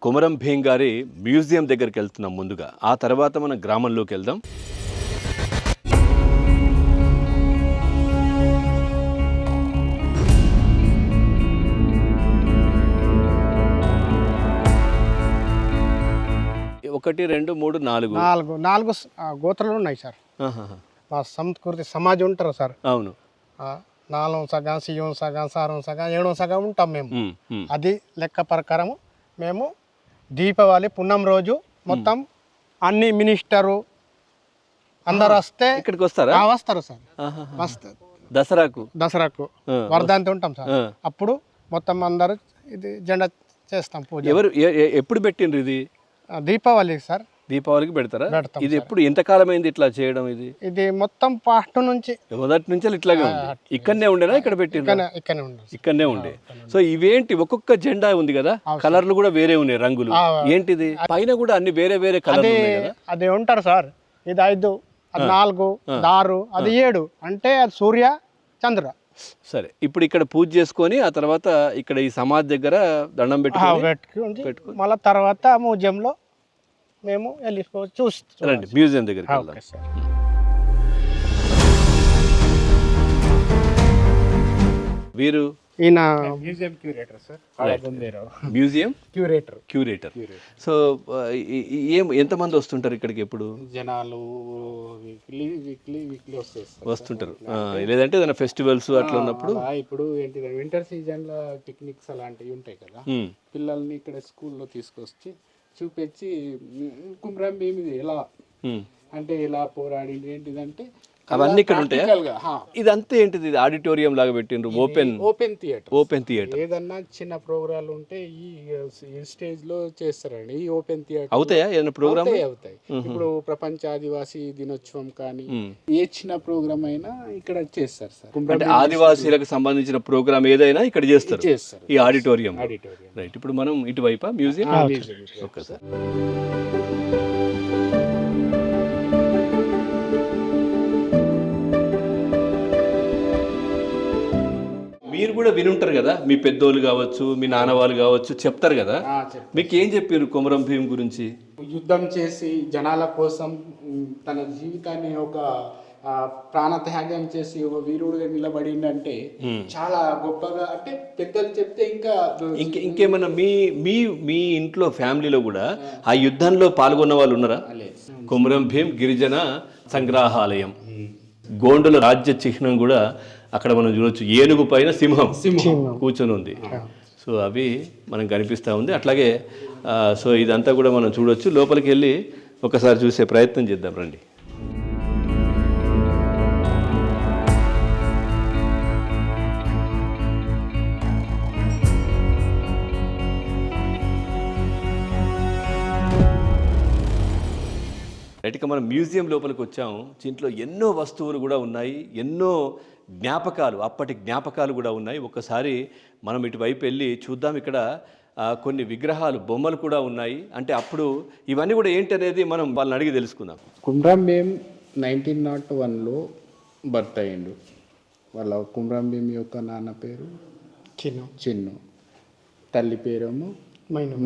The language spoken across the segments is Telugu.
కొమరం భీం గారి మ్యూజియం దగ్గరికి వెళ్తున్నాం ముందుగా. ఆ తర్వాత మనం గ్రామంలోకి వెళ్దాం. ఒకటి, రెండు, మూడు, నాలుగు నాలుగు గోత్రాలు ఉన్నాయి సార్. మా సంస్కృతి సమాజం ఉంటారు సార్. అవును. నాలుగు సగం, సియం సగం, సారం సగం, ఏడవ సగం ఉంటాం మేము. అది లెక్క ప్రకారం మేము దీపావళి పున్నం రోజు మొత్తం అన్ని మినిస్టరు అందరు వస్తే ఇక్కడికి వస్తారా? వస్తారు సార్. దసరాకు వర్ధంతి ఉంటాం సార్. అప్పుడు మొత్తం అందరు ఇది జెండా చేస్తాం పూజ. ఎవరు ఎప్పుడు పెట్టిండ్రు ఇది? దీపావళి సార్. దీపావళికి పెడతారా? ఇది ఎప్పుడు ఎంతకాలం అయింది ఇట్లా చేయడం? ఇది మొత్తం పాస్ట్ నుంచి మొదటి నుంచి ఇట్లాగే ఉంది. ఇక్కడనే ఉండేనా? ఇక్కడ పెట్టిండ్రు? ఇక్కడనే ఉండే. సో ఇవేంటి? ఒక్కొక్క జెండా ఉంది కదా, కలర్లు కూడా వేరే ఉన్నాయి, రంగులు. ఏంటిది? పైన కూడా అన్ని వేరే వేరే కలర్ ఉన్నాయి కదా. అది ఉంటారు సార్. ఇది 5, అది 4, 6, అది 7 అంటే అది సూర్య చంద్ర. సరే, ఇప్పుడు ఇక్కడ పూజ చేసుకొని ఆ తర్వాత ఇక్కడ ఈ సమాధి దగ్గర దండం పెట్టుకుని మళ్ళీ తర్వాత మ్యూజియంలో మేము వెళ్ళి రండి, మ్యూజియం దగ్గరికి వెళ్దాం. వీరు ఈయన museum curator sir. Museum curator. So ఎంతమంది వస్తుంటారు ఇక్కడికి? ఎప్పుడు జనాలు వీక్లీ వస్తుంటారు? లేదంటే ఏదైనా ఫెస్టివల్స్ అట్లా ఉన్నప్పుడు? ఇప్పుడు ఏంటి, వింటర్ సీజన్ లో పిక్నిక్స్ అలాంటివి ఉంటాయి కదా, పిల్లల్ని ఇక్కడ స్కూల్లో తీసుకొచ్చి చూపించి కుమ్రం భీం ఇది ఎలా అంటే ఎలా పోరాడి ఏంటిదంటే అవన్నీ ఇక్కడ ఉంటాయా? ఇదంతా ఏంటిది? ఆడిటోరియం లాగా పెట్టిండ్రు. Open theatre. ఏదన్నా చిన్న ప్రోగ్రాలు ఉంటే ఈ స్టేజ్ లో చేస్తారండి. ఈ ఓపెన్ థియేటర్ అవుతాయా? ఏదైనా ప్రోగ్రామ్ అవుతాయి. ఇప్పుడు ప్రపంచ ఆదివాసీ దినోత్సవం కానీ ఏ చిన్న ప్రోగ్రామ్ అయినా ఇక్కడ చేస్తారు సార్. అంటే ఆదివాసీలకు సంబంధించిన ప్రోగ్రామ్ ఏదైనా ఇక్కడ చేస్తారు ఈ ఆడిటోరియం. రైట్. ఇప్పుడు మనం ఇటువైపా మ్యూజియం? Okay sir. మీరు కూడా వినుంటారు కదా, మీ పెద్దోళ్ళు కావచ్చు, మీ నాన్న వాళ్ళు కావచ్చు, చెప్తారు కదా. మీకు ఏం చెప్పారు కొమరం భీం గురించి? యుద్ధం చేసి జనాల కోసం తన జీవితాన్ని ఒక ప్రాణత్యాగం చేసి ఒక వీరుడుగా నిలబడిందంటే చాలా గొప్పగా. అంటే పెద్దలు చెప్తే ఇంకేమన్నా మీ ఇంట్లో ఫ్యామిలీలో కూడా ఆ యుద్ధంలో పాల్గొన్న వాళ్ళు ఉన్నారా? కొమరం భీం గిరిజన సంగ్రహాలయం, గోండుల రాజ్య చిహ్నం కూడా అక్కడ మనం చూడొచ్చు. ఏనుగు పైన సింహం కూర్చొని ఉంది. సో అవి మనకు కనిపిస్తూ ఉంది. అట్లాగే సో ఇదంతా కూడా మనం చూడొచ్చు. లోపలికి వెళ్ళి ఒకసారి చూసే ప్రయత్నం చేద్దాం రండి. రైట్గా మనం మ్యూజియం లోపలికి వచ్చాము. దీంట్లో ఎన్నో వస్తువులు కూడా ఉన్నాయి, ఎన్నో జ్ఞాపకాలు, అప్పటి జ్ఞాపకాలు కూడా ఉన్నాయి. ఒక్కసారి మనం ఇటువైపు వెళ్ళి చూద్దాం. ఇక్కడ కొన్ని విగ్రహాలు, బొమ్మలు కూడా ఉన్నాయి. అంటే అప్పుడు ఇవన్నీ కూడా ఏంటి అనేది మనం వాళ్ళని అడిగి తెలుసుకుందాం. కుమ్రం భీం 1901లో బర్త్ అయ్యిండు. వాళ్ళ కుమ్రం భీం యొక్క నాన్న పేరు చిన్ను, తల్లి పేరేమో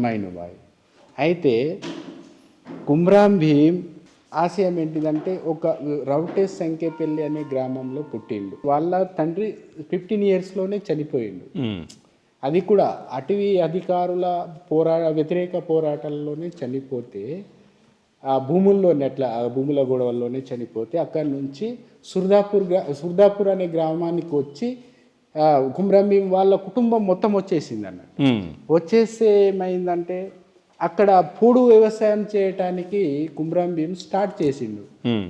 మైనుబాయి. అయితే కుమ్రం భీం ఆశయం ఏంటిదంటే ఒక రౌటేస్ సంఖ్యపల్లి అనే గ్రామంలో పుట్టిండు. వాళ్ళ తండ్రి 15 yearsలోనే చనిపోయిండు. అది కూడా అటవీ అధికారుల వ్యతిరేక పోరాటాల్లోనే చనిపోతే, ఆ భూముల గొడవల్లోనే చనిపోతే అక్కడి నుంచి సుర్దాపూర్ అనే గ్రామానికి వచ్చి కుమ్రం భీం వాళ్ళ కుటుంబం మొత్తం వచ్చేసింది అన్నట్టు. వచ్చేస్తే ఏమైందంటే అక్కడ పూడు వ్యవసాయం చేయటానికి కుమ్రం భీం స్టార్ట్ చేసిండు.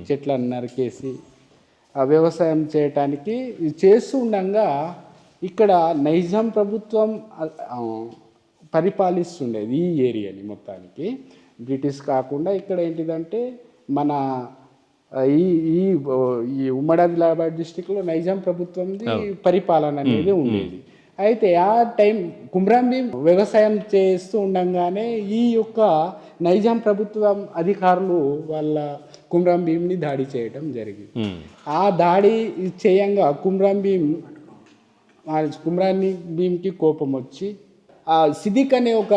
చెట్లను నరికేసి ఆ వ్యవసాయం చేయటానికి చేస్తూ ఉండగా ఇక్కడ నైజాం ప్రభుత్వం పరిపాలిస్తుండేది ఈ ఏరియాని మొత్తానికి. బ్రిటిష్ కాకుండా ఇక్కడ ఏంటిదంటే మన ఈ ఉమ్మడి ఆదిలాబాద్ డిస్టిక్లో నైజాం ప్రభుత్వంది పరిపాలన అనేది ఉండేది. అయితే ఆ టైం కుమ్రం భీం వ్యవసాయం చేస్తూ ఉండగానే ఈ యొక్క నైజాం ప్రభుత్వం అధికారులు వాళ్ళ కుమ్రం భీంని దాడి చేయడం జరిగింది. ఆ దాడి చేయంగా కుమ్రం భీంకి కోపం వచ్చి సిద్దిక్ అనే ఒక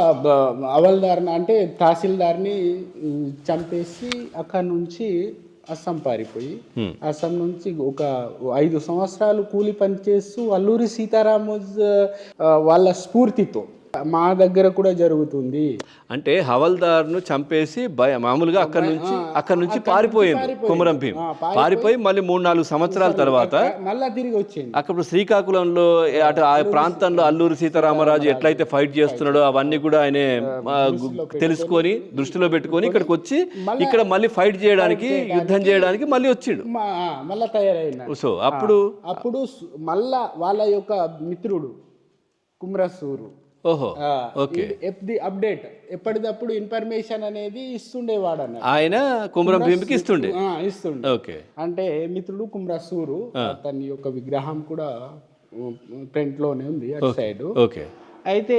అవల్దార్ని అంటే తహసీల్దార్ని చంపేసి అక్కడి నుంచి అస్సాం పారిపోయి అస్సాం నుంచి ఒక 5 సంవత్సరాలు కూలి పని చేస్తూ అల్లూరి సీతారామరాజు వాళ్ళ స్ఫూర్తితో మా దగ్గర కూడా జరుగుతుంది. అంటే హవల్దార్ను చంపేసి మామూలుగా అక్కడ నుంచి పారిపోయింది కొమరం భీం. పారిపోయి మళ్ళీ 3-4 సంవత్సరాల తర్వాత మళ్ళా తిరిగి వచ్చింది. అక్కడ శ్రీకాకుళంలో అటు ఆ ప్రాంతంలో అల్లూరి సీతారామరాజు ఎట్లయితే ఫైట్ చేస్తున్నాడో అవన్నీ కూడా ఆయన తెలుసుకొని దృష్టిలో పెట్టుకొని ఇక్కడికి వచ్చి ఇక్కడ మళ్ళీ ఫైట్ చేయడానికి యుద్ధం చేయడానికి మళ్ళీ వచ్చిండు. మళ్ళా తయారైన సో అప్పుడు మళ్ళా వాళ్ళ యొక్క మిత్రుడు కుమ్రసూరు ఓహో ఓకే అప్డేట్ ఎప్పటికప్పుడు ఇన్ఫర్మేషన్ అనేది ఇస్తుండేవాడు అన్న ఆయన కుమరం భీమికి ఇస్తుండే ఓకే. అంటే మిత్రుడు కుమ్రసూరు అతని యొక్క విగ్రహం కూడా ఫ్రంట్ లోనే ఉంది అటు సైడ్. ఓకే. అయితే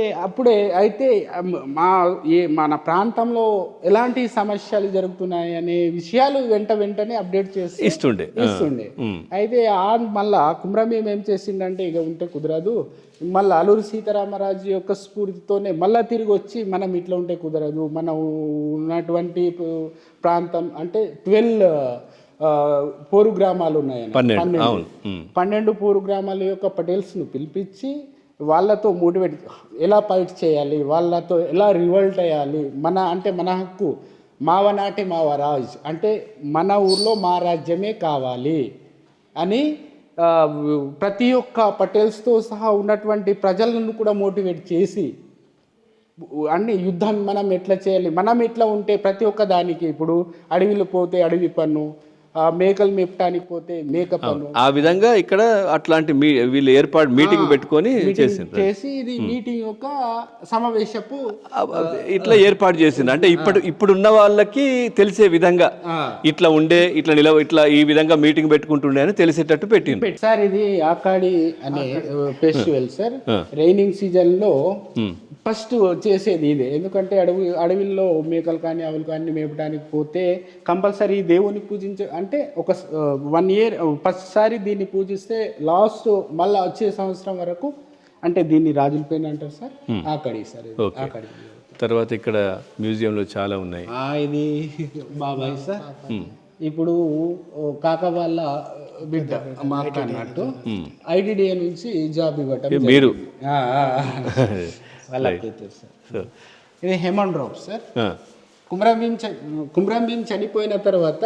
మన ప్రాంతంలో ఎలాంటి సమస్యలు జరుగుతున్నాయి అనే విషయాలు వెంటనే అప్డేట్ చేసి ఇస్తుండే. అయితే మళ్ళా కుమరం భీం ఏం చేసిండంటే ఇక ఉంటే కుదరదు, మళ్ళీ అల్లూరి సీతారామరాజు యొక్క స్ఫూర్తితోనే మళ్ళీ తిరిగి వచ్చి మనం ఇట్లా ఉంటే కుదరదు, మనం ఉన్నటువంటి ప్రాంతం అంటే 12 పోరు గ్రామాలు ఉన్నాయని 12 పోరు గ్రామాల యొక్క పటేల్స్ను పిలిపించి వాళ్ళతో మోటివేట్ ఎలా ఫైట్ చేయాలి, వాళ్ళతో ఎలా రివల్ట్ అయ్యాలి, మన హక్కు మావనాటి మావరాజ్ అంటే మన ఊర్లో మా రాజ్యమే కావాలి అని ప్రతి ఒక్క పటేల్స్తో సహా ఉన్నటువంటి ప్రజలను కూడా మోటివేట్ చేసి అన్ని యుద్ధం మనం ఎట్లా చేయాలి, మనం ఎట్లా ఉంటే ప్రతి ఒక్క దానికి ఇప్పుడు అడవిలో పోతే అడవి పన్ను, మేకలు మేపటానికి పోతే మేక పన్ను, ఆ విధంగా ఇక్కడ అట్లాంటి వీళ్ళు ఏర్పాటు మీటింగ్ పెట్టుకొని చేసి ఇది మీటింగ్ యొక్క సమావేశపు ఇట్లా ఏర్పాటు చేసింది. అంటే ఇప్పుడున్న వాళ్ళకి తెలిసే విధంగా ఇట్లా ఉండే ఇట్లా ఈ విధంగా మీటింగ్ పెట్టుకుంటుండే అని తెలిసేటట్టు పెట్టింది సార్. ఇది ఆకాడి అనే ఫెస్టివల్ సార్. రైనింగ్ సీజన్ లో ఫస్ట్ చేసేది ఇదే. ఎందుకంటే అడవిల్లో మేకలు కానీ ఆవులు కానీ మేపడానికి పోతే కంపల్సరీ దేవుని అంటే ఒక 1 ఇయర్ ఫస్ట్ సారి దీన్ని పూజిస్తే లాస్ట్ మళ్ళీ వచ్చే సంవత్సరం వరకు అంటే దీన్ని రాజుల పేరు అంటారు సార్. ఆకడి సార్. ఆకడి తర్వాత ఇక్కడ మ్యూజియంలో చాలా ఉన్నాయి. ఇది బాబాయ్ సార్. ఇప్పుడు కాక వాళ్ళ బిడ్డ మాట్లాడినట్టు ఐడిడిఏ నుంచి జాబ్ ఇవ్వటం మీరు సార్. ఇది హెమండ్ రావ్ సార్. కుమ్రం భీం చనిపోయిన తర్వాత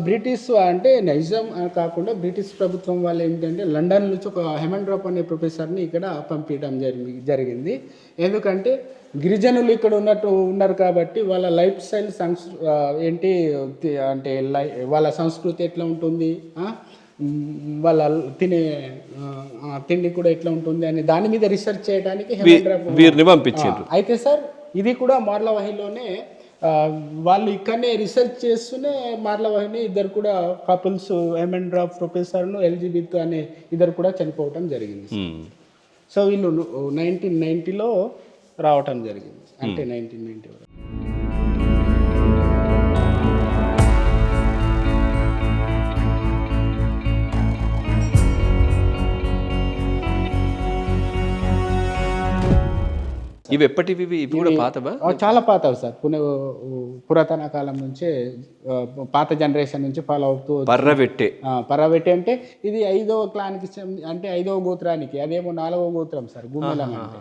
బ్రిటిష్ అంటే నైజాం కాకుండా బ్రిటిష్ ప్రభుత్వం వాళ్ళు ఏంటంటే లండన్ నుంచి ఒక హెమండ్ రావ్ అనే ప్రొఫెసర్ని ఇక్కడ పంపించడం జరిగింది. ఎందుకంటే గిరిజనులు ఇక్కడ ఉన్నారు కాబట్టి వాళ్ళ లైఫ్ స్టైల్ ఏంటి అంటే వాళ్ళ సంస్కృతి ఎట్లా ఉంటుంది, వాళ్ళ తినే తిండి కూడా ఎట్లా ఉంటుంది అని దాని మీద రీసెర్చ్ చేయడానికి వీరిని పంపించారు. అయితే సార్ ఇది కూడా మార్లవాహిలోనే వాళ్ళు ఇక్కడనే రీసెర్చ్ చేస్తూనే మార్లవాహిని ఇద్దరు కూడా కపుల్స్ హెమండ్ రావ్ ప్రొఫెసర్ను ఎల్జిబిత్ అనే ఇద్దరు కూడా చనిపోవటం జరిగింది. సో వీళ్ళు 1990లో రావటం జరిగింది. అంటే 1990 ఇవి ఎప్పటివి? ఇవి కూడా పాతవా? చాలా పాతవి సార్. పురాతన కాలం నుంచే పాత జనరేషన్ నుంచి ఫాలో అవుతూ పర్రవెట్టే అంటే ఇది 5వ క్లాన్కి అంటే 5వ గోత్రానికి, అదేమో 4వ గోత్రం సార్ గుమ్మెలం అంటే.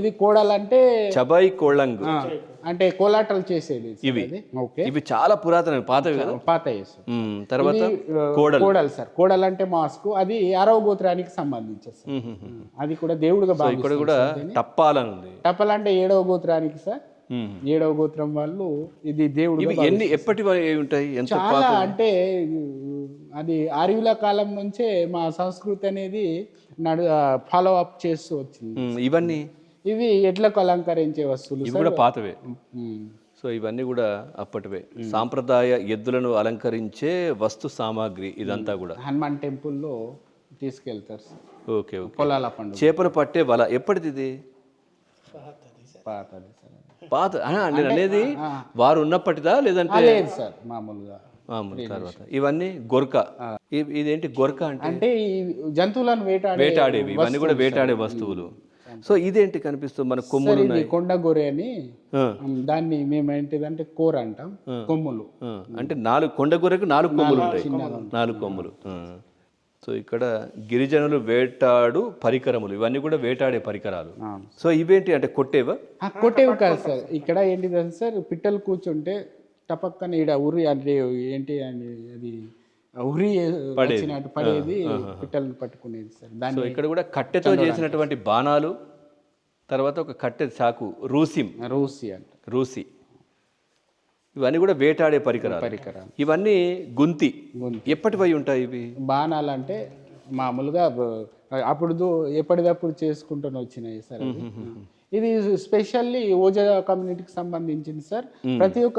ఇది కోడలు అంటే చబాయి కోళ్ళంగ్ అంటే కోలాటలు చేసేది. ఇవి చాలా పురాతన పాతవి కదా. పాతవి. తర్వాత కోడలు సార్. కోడలు అంటే మాస్క్, అది 6వ గోత్రానికి సంబంధించి సార్. అది కూడా దేవుడుగా టప్పాలంటే 7వ గోత్రానికి సార్. 7వ గోత్రం వాళ్ళు ఇది దేవుడు. ఎప్పటి ఉంటాయి? చాలా అంటే అది ఆర్యుల కాలం నుంచే మా సంస్కృతి అనేది ఫాలో అప్ చేస్తూ వచ్చింది. ఇవి ఎడ్లకు అలంకరించే వస్తువులు కూడా పాతవే. సో ఇవన్నీ కూడా అప్పటివే సాంప్రదాయ ఎద్దులను అలంకరించే వస్తు సామాగ్రి. ఇదంతా కూడా హనుమాన్ టెంపుల్లో తీసుకెళ్తారు సార్. ఓకే. పొలాల పండుగ చేపలు పట్టే వల ఎప్పటిది? ఇది పాత. నేను అనేది వారు ఉన్నప్పటిదా లేదంటే? లేదు సార్, మామూలుగా మామూలు తర్వాత ఇవన్నీ గొర్క. ఇదేంటి గొర్క అంటే? అంటే ఈ జంతువులను వేటాడేవి, ఇవన్నీ కూడా వేటాడే వస్తువులు. సో ఇదేంటి కనిపిస్తుంది మన కొమ్ములు ఇది కొండ గొర్రె అని దాన్ని మేము ఏంటిదంటే కూర అంటాం. కొమ్ములు అంటే 4 కొండ గొర్రెకు 4 కొమ్ములు ఉంటాయి, 4 కొమ్ములు. సో ఇక్కడ గిరిజనులు వేటాడు పరికరములు, ఇవన్నీ కూడా వేటాడే పరికరాలు. సో ఇవేంటి అంటే కొట్టేవా? కొట్టేవి కాదు సార్. ఇక్కడ ఏంటిదంటే సార్ పిట్టలు కూర్చుంటే టపక్కన ఈడ ఉరి అంటే ఏంటి అని అది ఉరి వచ్చినట్టు పడేది, పిట్టలను పట్టుకునేది సార్. సో ఇక్కడ కూడా కట్టెతో చేసినటువంటి బాణాలు, తర్వాత ఒక కట్టె చాకు, రూసి అంట, రూసి, ఇవన్నీ కూడా వేటాడే పరికరాలు. ఇవన్నీ గుంతి ఎప్పటివై ఉంటాయి ఇవి? బాణాలు అంటే మామూలుగా అప్పుడు ఎప్పటిదప్పుడు చేసుకుంటూనే వచ్చినాయి సార్. ఇది స్పెషల్లీ ఓజా కమ్యూనిటీకి సంబంధించింది సార్. ప్రతి ఒక్క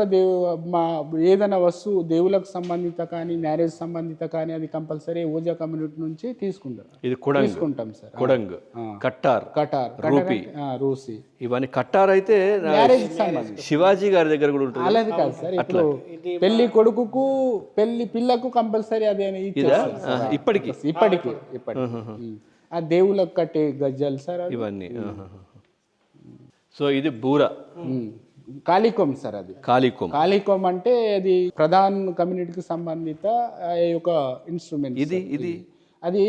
ఏదైనా వస్తువు దేవులకు సంబంధిత కానీ మ్యారేజ్ సంబంధిత కానీ అది కంపల్సరీ ఓజా కమ్యూనిటీ నుంచి తీసుకుంటాం సార్. కొడంగ్, కట్టార్, రూసి, ఇవన్నీ కట్టార్ అయితే శివాజీ గారి దగ్గర కూడా ఉంటుంది. అలాది కాదు సార్. ఇప్పుడు పెళ్లి కొడుకుకు పెళ్లి పిల్లకు కంపల్సరీ అదే ఇప్పటికి ఆ దేవులకు కట్టే గజ్జలు సార్ ఇవన్నీ. సో ఇది బూర, కాళీకోమ్ సార్. అది కాళీకోమ్ అంటే అది ప్రధాన్ కమ్యూనిటీకి సంబంధిత ఒక ఇన్స్ట్రుమెంట్. ఇది అది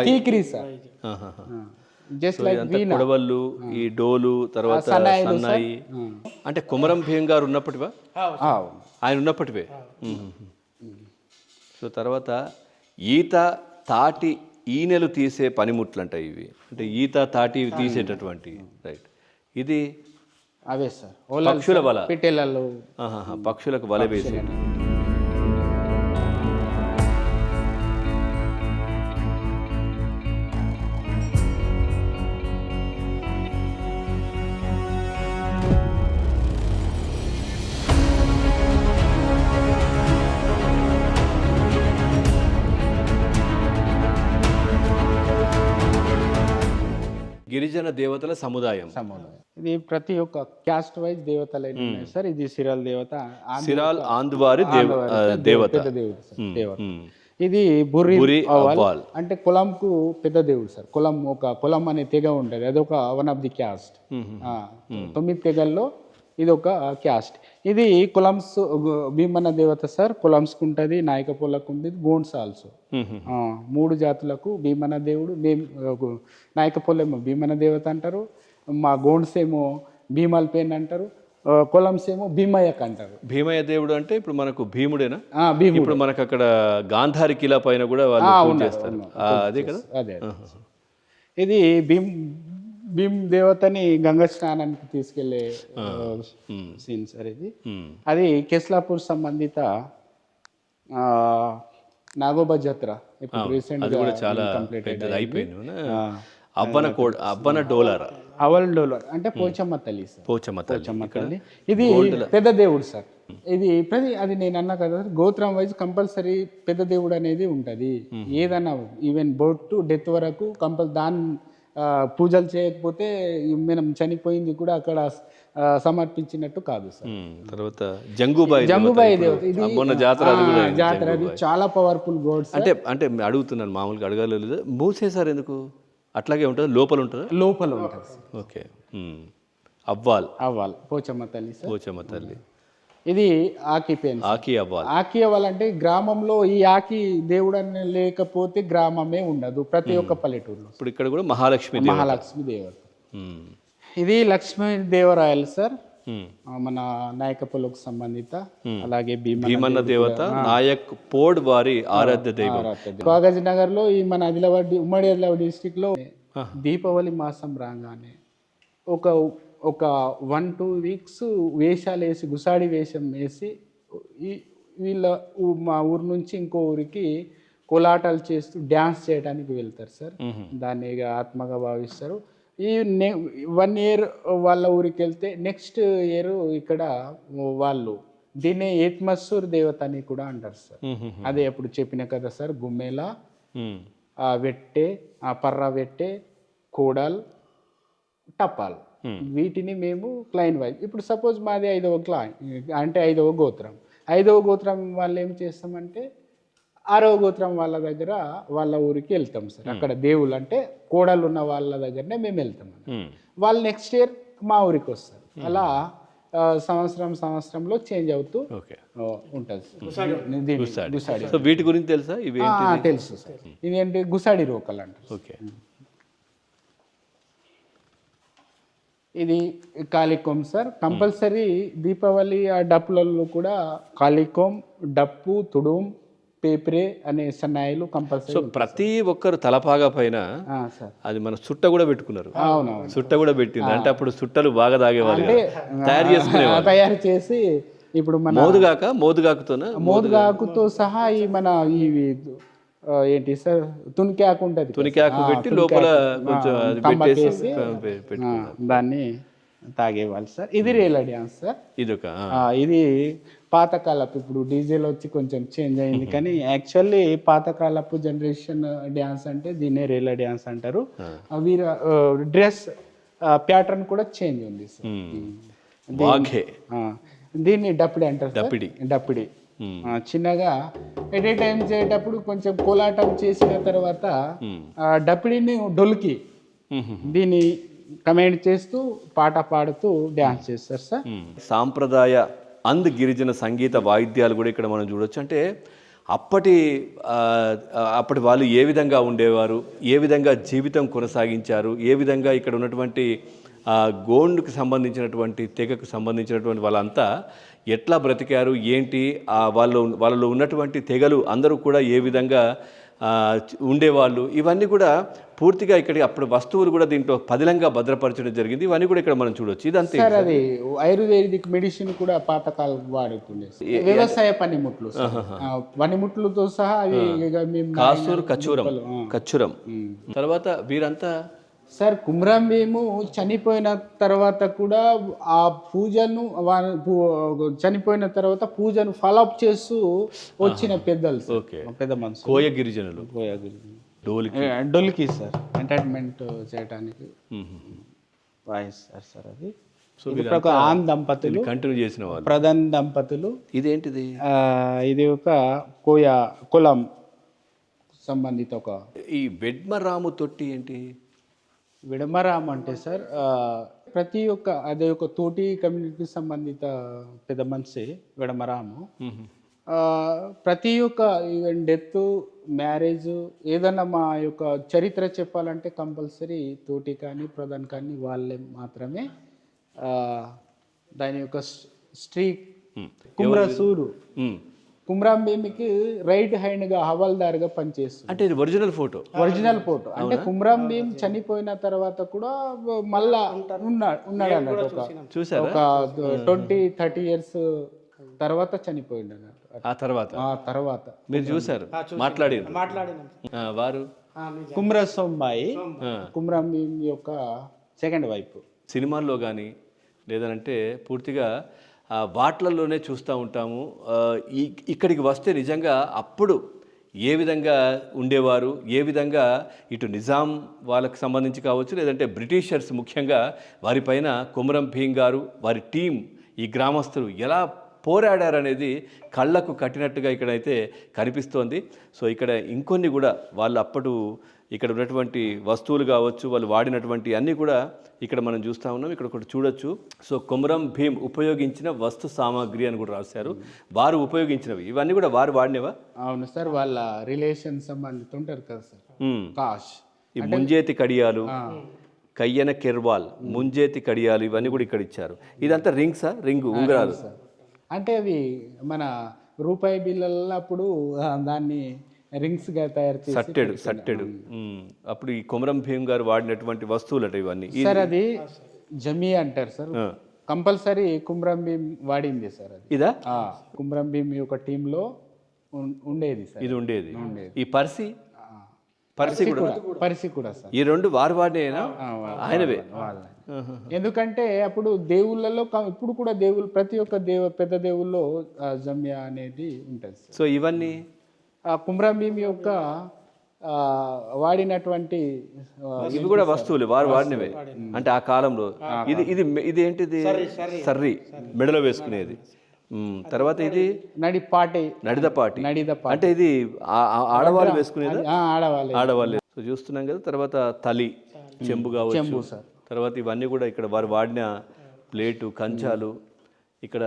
టీక్రీ సార్. జస్ట్ లైక్ కొడవళ్ళు, ఈ డోలు, తర్వాత సన్నాయి. అంటే కొమరం భీం గారు ఉన్నప్పటివా? ఆయన ఉన్నప్పటివే. సో తర్వాత ఈత, తాటి, ఈనెలు తీసే పనిముట్లు అంటాయి ఇవి. అంటే ఈత, తాటి తీసేటటువంటి. రైట్. ఇది అవే సార్ పక్షుల వల, పిట్టెలలో పక్షులకు వల వేసే. గిరిజన దేవతల సముదాయం. ఇది ప్రతి ఒక్క క్యాస్ట్ వైజ్ దేవతలు ఉన్నాయి సార్. ఇది సిరాల్ దేవత, సిరాల్ ఆంధ్వారి దేవత. ఇది బుర్రి అవ్వాల్ అంటే కులంకు పెద్ద దేవుడు సార్. కులం అనే తెగ ఉంటుంది, అదొక వన్ ఆఫ్ ది క్యాస్ట్. 9 తెగల్లో ఇది ఒక క్యాస్ట్. ఇది కులంస్ భీమన్న దేవత సార్. కులంస్కు ఉంటుంది, నాయకపోలకు ఉంది, గోండ్స్ ఆల్సో. 3 జాతులకు భీమన్న దేవుడు. నాయకపోలేమో భీమన్న దేవత అంటారు, మా గోండ్స్ ఏమో భీమల్ పేన్ అంటారు, కొలంస్ ఏమో భీమయ్యక్ అంటారు. భీమయ్య దేవుడు అంటే ఇప్పుడు మనకు భీముడేనా? ఇప్పుడు మనకు అక్కడ గాంధారి కిలా పైన కూడా వాళ్ళు చేస్తారు, అదే కదా? అదే. ఇది భీమ్ దేవతని గంగా స్నానానికి తీసుకెళ్లే సీన్ సార్ ఇది. అది కెస్లాపూర్ సంబంధిత నాగోబా జాత్ర ఇప్పుడు రీసెంట్ గా చాలా అయిపోయింది. అవ్వన డోలర్ అంటే పోచమ్మ తల్లి సార్. పోచమ్మ తల్లి ఇది పెద్ద దేవుడు సార్. ఇది అది నేను అన్నా కదా, గోత్రం వైజ్ కంపల్సరీ పెద్ద దేవుడు అనేది ఉంటది. ఏదన్నా ఈవెన్ బర్త్ టు డెత్ వరకు దాని పూజలు చేయకపోతే మనం చనిపోయింది కూడా అక్కడ సమర్పించినట్టు కాదు సార్. తర్వాత జంగుబాయి దేవత, ఇది జాతర, అది చాలా పవర్ఫుల్ గోడ్. అంటే అడుగుతున్నాను, మామూలుగా అడగలేదు. మూసేసారు ఎందుకు? అట్లాగే ఉంటుంది, లోపల ఉంటుంది. ఓకే. అవ్వాల్ పోచమ్మ తల్లి సార్. పోచమ్మ తల్లి. ఇది ఆకి అవ్వాల్ అంటే గ్రామంలో ఈ ఆకి దేవుడు అని లేకపోతే గ్రామమే ఉండదు, ప్రతి ఒక్క పల్లెటూరులో. ఇప్పుడు ఇక్కడ కూడా మహాలక్ష్మి దేవత. ఇది లక్ష్మీ దేవరాయలు సార్, మన నాయకపోలకు సంబంధిత. అలాగే భీమన్న దేవత, నాయక్ పోడ్ వారి ఆరాధ్య దైవం. కాగజ్ నగర్ లో, ఈ మన ఉమ్మడి ఆదిలాబాద్ డిస్టిక్ లో దీపావళి మాసం రాగానే ఒక 1-2 వీక్స్ వేషాలు వేసి, గుసాడి వేషం వేసి మా ఊరు నుంచి ఇంకో ఊరికి కోలాటాలు చేస్తూ డ్యాన్స్ చేయడానికి వెళ్తారు సార్. దాన్ని ఆత్మగా భావిస్తారు. ఈ 1 ఇయర్ వాళ్ళ ఊరికి వెళ్తే నెక్స్ట్ ఇయర్ ఇక్కడ వాళ్ళు దీన్ని ఏత్మస్సూర్ దేవత అని కూడా అంటారు సార్. అదే అప్పుడు చెప్పిన కదా సార్, గుమ్మేల, వెట్టే, పర్ర వెట్టే, కోడల్, టపాల్, వీటిని మేము క్లైన్ వైజ్. ఇప్పుడు సపోజ్ మాది 5వ క్లైన్ అంటే 5వ గోత్రం, 5వ గోత్రం వాళ్ళు ఏం చేస్తామంటే 6వ గోత్రం వాళ్ళ దగ్గర వాళ్ళ ఊరికి వెళ్తాం సార్. అక్కడ దేవుళ్ళు అంటే కోడలు ఉన్న వాళ్ళ దగ్గరనే మేము వెళ్తాం. వాళ్ళు నెక్స్ట్ ఇయర్ మా ఊరికి వస్తారు. అలా సంవత్సరంలో చేంజ్ అవుతూ ఉంటుంది సార్. గుసాడి సో వీటి గురించి తెలుసా? ఇవి తెలుసు సార్. ఇదేంటి గుసాడి రోకల్ అంటారు. ఓకే. ఇది కాళికోం సార్. కంపల్సరీ దీపావళి ఆ డప్పులలో కూడా కాళికోం, డప్పు, తుడుం, పేపరే అనే సన్నాయిలు కంపల్సరీ. సో ప్రతి ఒక్కరు తలపాగా పైన సార్ అది మన సుట్ట కూడా పెట్టుకున్నారు. అవునవును, సుట్ట కూడా పెట్టింది. అంటే అప్పుడు సుట్టలు బాగా తాగేవాళ్ళు కదా, తయారు చేసుకునేవాళ్ళు. తయారు చేసి ఇప్పుడు మన మోదుగాకుతో సహా ఈ మన ఇవి ఏంటి సార్ తునికాకు ఉంటుంది, తునికాకు పెట్టి లోపల కొంచెం అది పెట్టేసి దాన్ని తాగేవాళ్ళు సార్. ఇది రేలా డ్యాన్స్ సార్. ఇది పాతకాలపు, ఇప్పుడు డీజేలు వచ్చి కొంచెం చేంజ్ అయింది కానీ యాక్చువల్లీ పాతకాలపు జనరేషన్ డ్యాన్స్ అంటే దీన్నే రేలా డ్యాన్స్ అంటారు. వీర డ్రెస్ ప్యాటర్న్ కూడా చేంజ్ ఉంది సార్. దీన్ని డప్పిడి అంటారు. డప్పిడి చిన్నగా ఎట్ ఏ టైం చేసేటప్పుడు కొంచెం కోలాటం చేసిన తర్వాత డప్పిడిని డొల్కి దీన్ని కమెంట్ చేస్తూ పాట పాడుతూ డ్యాన్స్ చేస్తారు సార్. సాంప్రదాయ గిరిజన సంగీత వాయిద్యాలు కూడా ఇక్కడ మనం చూడొచ్చు. అంటే అప్పటి వాళ్ళు ఏ విధంగా ఉండేవారు, ఏ విధంగా జీవితం కొనసాగించారు, ఏ విధంగా ఇక్కడ ఉన్నటువంటి గోండుకు సంబంధించినటువంటి తెగకు సంబంధించినటువంటి వాళ్ళంతా ఎట్లా బ్రతికారు, ఏంటి వాళ్ళలో ఉన్నటువంటి తెగలు అందరూ కూడా ఏ విధంగా ఉండేవాళ్ళు, ఇవన్నీ కూడా పూర్తిగా ఇక్కడ అప్పుడు వస్తువులు కూడా దీంట్లో పదిలంగా భద్రపరచడం జరిగింది. ఇవన్నీ కూడా ఇక్కడ మనం చూడొచ్చు. ఇదంతా సార్ అది ఆయుర్వేదిక్ మెడిసిన్ కూడా పాతకాలం వాడుతుండే వ్యవసాయ పనిముట్లతో సహా అవి కాసూరు కచ్చురం. తర్వాత వీరంతా సార్ కుమ్రం భీము చనిపోయిన తర్వాత కూడా ఆ పూజను చనిపోయిన తర్వాత పూజను ఫాలోఅప్ చేస్తూ వచ్చిన పెద్దలు, పెద్ద మనుషులు, కోయ గిరిజనులు. డొల్కి సార్ ఎంటర్టైన్మెంట్ చేయడానికి వాయిస్తారు సార్. అది ఆన్ దంపతులు కంటిన్యూ చేసిన వాళ్ళు, ప్రధాన దంపతులు. ఇదేంటిది? ఇది ఒక కులం సంబంధిత ఒక. ఈ వెడ్మరాము తొట్టి ఏంటి? విడమరామ్ అంటే సార్ ప్రతి ఒక్క అదే ఒక తోటి కమ్యూనిటీకి సంబంధిత పెద్ద మనిషి విడమరాము. ప్రతి ఒక్క ఈవెన్ డెత్, మ్యారేజ్, ఏదన్నా మా యొక్క చరిత్ర చెప్పాలంటే కంపల్సరీ తోటి కానీ ప్రధాన్ కానీ వాళ్ళే మాత్రమే దాని యొక్క స్ట్రీ కుమ్రసూరు కుమ్రాం భీమికి రైట్ హ్యాండ్ గా హవాల్దార్గా పనిచేస్తుంది. అంటే ఇది ఒరిజినల్ ఫోటో అంటే కుమ్రాం భీమ్ చనిపోయిన తర్వాత కూడా మళ్ళా ఉన్నాడు అన్నట్టు. ఒక 20-30 ఇయర్స్ తర్వాత చనిపోయింది అన్నట్టు. ఆ తర్వాత మీరు చూసారు, మాట్లాడిన వారు కుమ్రసోంబాయి, కుమ్రాం భీమ్ యొక్క సెకండ్ వైఫ్. సినిమాల్లో కానీ లేదంటే పూర్తిగా వాట్లలోనే చూస్తూ ఉంటాము. ఇక్కడికి వస్తే నిజంగా అప్పుడు ఏ విధంగా ఉండేవారు, ఏ విధంగా ఇటు నిజాం వాళ్ళకి సంబంధించి కావచ్చు, లేదంటే బ్రిటిషర్స్ ముఖ్యంగా వారిపైన కొమరం భీమ్ గారు, వారి టీం, ఈ గ్రామస్తులు ఎలా పోరాడారనేది కళ్ళకు కట్టినట్టుగా ఇక్కడైతే కనిపిస్తోంది. సో ఇక్కడ ఇంకొన్ని కూడా వాళ్ళు అప్పుడు ఇక్కడ ఉన్నటువంటి వస్తువులు కావచ్చు, వాళ్ళు వాడినటువంటి అన్నీ కూడా ఇక్కడ మనం చూస్తూ ఉన్నాం. ఇక్కడ ఒకటి చూడొచ్చు. సో కొమరం భీమ్ ఉపయోగించిన వస్తు సామాగ్రి అని కూడా రాశారు. వారు ఉపయోగించినవి ఇవన్నీ కూడా వారు వాడినవా? అవును సార్, వాళ్ళ రిలేషన్ సంబంధిత ఉంటారు కదా సార్. కాష్, ఈ ముంజేతి కడియాలు, కయ్యన కెర్వాల్, ముంజేతి కడియాలు, ఇవన్నీ కూడా ఇక్కడ ఇచ్చారు. ఇదంతా రింగ్ ఉంగరాలు. అంటే అవి మన రూపాయి బిళ్ళల్లో అప్పుడు దాన్ని రింగ్స్ గా తయారు చేసి సట్టెడు. అప్పుడు ఈ కొమరం భీమ్ గారు వాడినటువంటి వస్తువులు అట ఇవన్నీ. సార్ అది జమీ అంటారు సార్. కంపల్సరీ కుమ్రం భీమ్ వాడింది సార్. అది ఇదా కుమ్రం భీమ్ యొక్క టీంలో ఉండేది సార్. ఇది ఉండేది. ఈ పర్సి కూడా సార్. ఈ రెండు వారు వాడినేనా? ఆయనవే. ఎందుకంటే అప్పుడు దేవుళ్ళలో ఇప్పుడు కూడా దేవుళ్ళు, ప్రతి ఒక్క పెద్ద దేవుల్లో జమ్యా అనేది ఉంటుంది. సో ఇవన్నీ కుమ్రం భీమ్ యొక్క వాడినటువంటి ఇవి కూడా వస్తువులు వారు వాడినవే. అంటే ఆ కాలంలో ఇది ఏంటిది? సర్రి, మెడలో వేసుకునేది. తర్వాత ఇది నడిపాటి నడిదపాటి నడిదపాటి అంటే ఇది ఆడవాళ్ళు వేసుకునేది ఆడవాళ్ళే ఆడవాళ్ళే. సో చూస్తున్నాం కదా. తర్వాత తలి చెంబు కావచ్చు, సార్. తర్వాత ఇవన్నీ కూడా ఇక్కడ వారు వాడిన ప్లేటు, కంచాలు, ఇక్కడ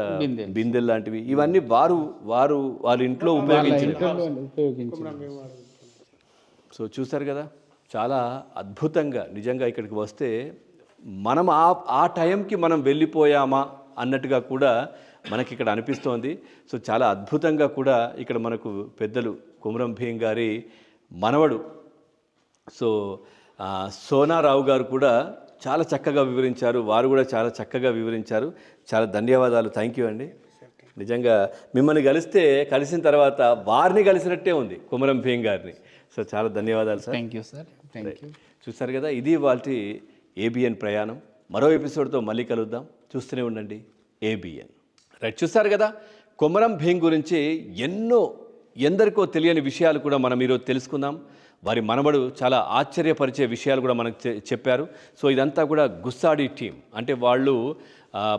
బిందెలు లాంటివి, ఇవన్నీ వారి ఇంట్లో ఉపయోగించినవి. ఉపయోగించి సో చూసారు కదా, చాలా అద్భుతంగా నిజంగా ఇక్కడికి వస్తే మనం ఆ టైంకి మనం వెళ్ళిపోయామా అన్నట్టుగా కూడా మనకి ఇక్కడ అనిపిస్తోంది. సో చాలా అద్భుతంగా కూడా ఇక్కడ మనకు పెద్దలు కొమురం భీం గారి మనవడు సో సోనారావు గారు కూడా చాలా చక్కగా వివరించారు. వారు కూడా చాలా చక్కగా వివరించారు. చాలా ధన్యవాదాలు. థ్యాంక్ యూ అండి. నిజంగా మిమ్మల్ని కలిసిన తర్వాత వారిని కలిసినట్టే ఉంది, కొమురం భీం గారిని. సో చాలా ధన్యవాదాలు sir. Thank you sir. Thank you. చూసారు కదా, ఇది వాటి ఏబిఎన్ ప్రయాణం. మరో ఎపిసోడ్తో మళ్ళీ కలుద్దాం. చూస్తూనే ఉండండి ఏబిఎన్. రైట్, చూసారు కదా, కొమురం భీం గురించి ఎందరికో తెలియని విషయాలు కూడా మనం ఈరోజు తెలుసుకుందాం. వారి మనవడు చాలా ఆశ్చర్యపరిచే విషయాలు కూడా మనకు చెప్పారు. సో ఇదంతా కూడా గుస్సాడి టీం. అంటే వాళ్ళు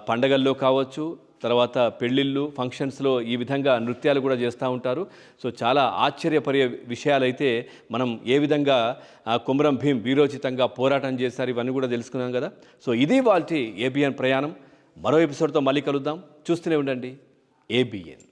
పండగల్లో కావచ్చు, తర్వాత పెళ్ళిళ్ళు, ఫంక్షన్స్లో ఈ విధంగా నృత్యాలు కూడా చేస్తూ ఉంటారు. సో చాలా ఆశ్చర్యపరే విషయాలైతే మనం ఏ విధంగా కొమురం భీం వీరోచితంగా పోరాటం చేశారు, ఇవన్నీ కూడా తెలుసుకున్నాం కదా. సో ఇది వాళ్ళ ఏబిఎన్ ప్రయాణం. మరో ఎపిసోడ్తో మళ్ళీ కలుద్దాం. చూస్తూనే ఉండండి ఏబిఎన్.